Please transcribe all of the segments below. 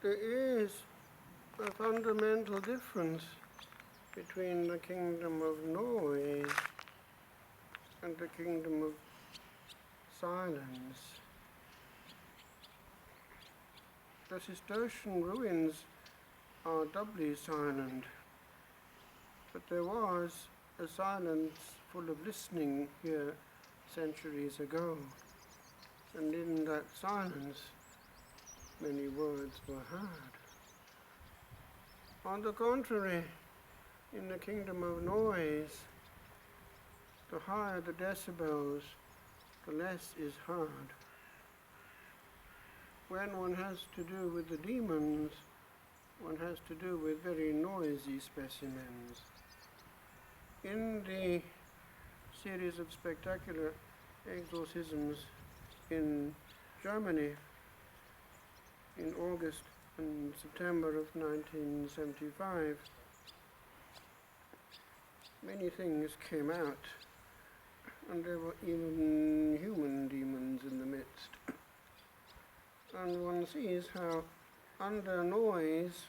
there is a fundamental difference between the kingdom of noise and the kingdom of silence. The Cistercian ruins are doubly silent, but there was a silence full of listening here centuries ago, and in that silence many words were heard. On the contrary, in the kingdom of noise, the higher the decibels, the less is heard. When one has to do with the demons, one has to do with very noisy specimens. In the series of spectacular exorcisms in Germany in August and September of 1975, many things came out, and there were even human demons in the midst. And one sees how under noise,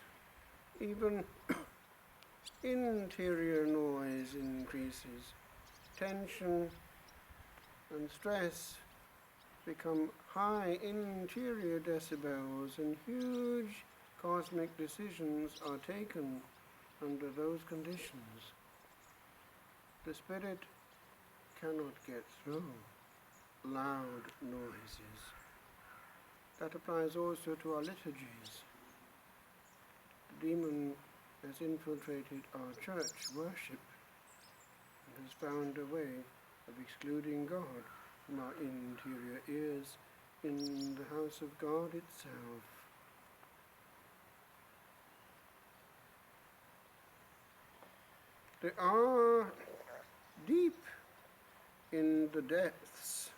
even interior noise increases. Tension and stress become high interior decibels, and huge cosmic decisions are taken under those conditions. The spirit cannot get through loud noises. That applies also to our liturgies. The demon has infiltrated our church worship and has found a way of excluding God from our interior ears in the house of God itself. There are deep in the depths,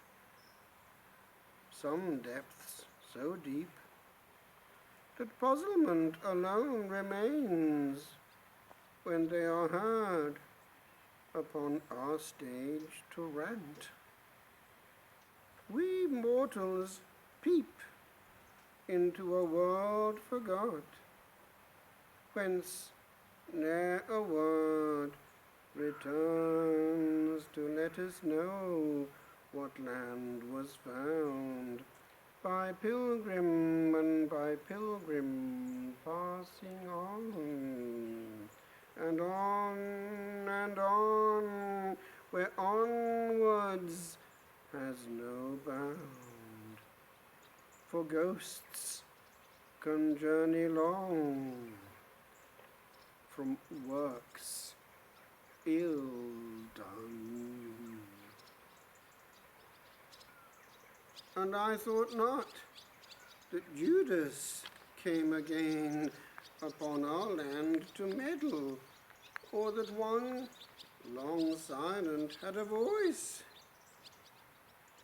some depths so deep that puzzlement alone remains when they are heard upon our stage to rant. We mortals peep into a world forgot, whence ne'er a word returns to let us know what land was found by pilgrim and by pilgrim passing on, and on, where onwards has no bound. For ghosts can journey long from works ill done. And I thought not that Judas came again upon our land to meddle, or that one long silent had a voice,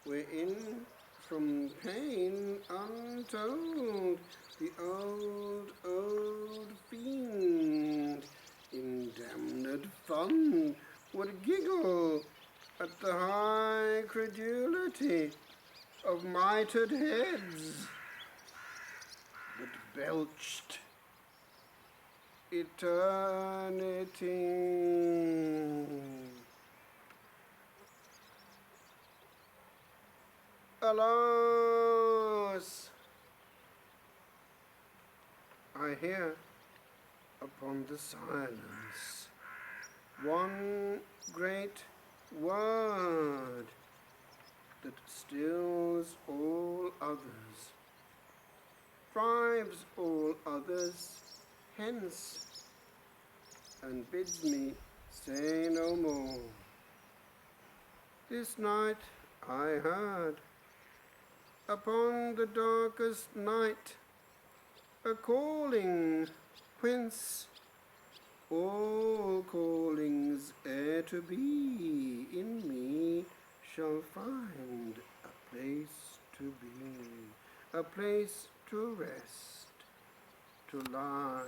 wherein from pain untold the old fiend in damned fun would giggle at the high credulity of mitred heads that belched eternity. Alas, I hear upon the silence one great word that stills all others, drives all others hence, and bids me say no more. This night I heard, upon the darkest night, a calling whence all callings e'er to be in me shall find a place to be, a place to rest, to lie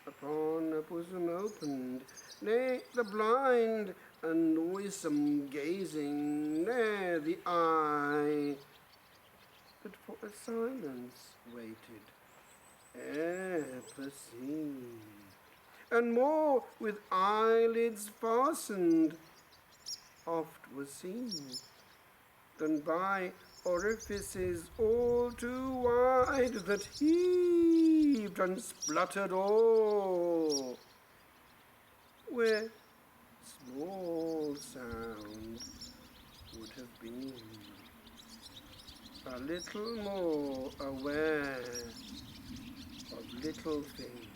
upon a bosom opened, nay, the blind and noisome gazing, ne'er the eye, but for a silence waited, e'er perceived, and more with eyelids fastened oft was seen, than by orifices all too wide that heaved and spluttered all, where small sound would have been a little more aware of little things.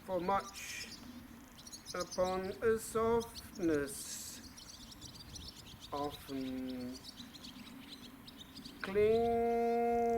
For much upon a softness often clings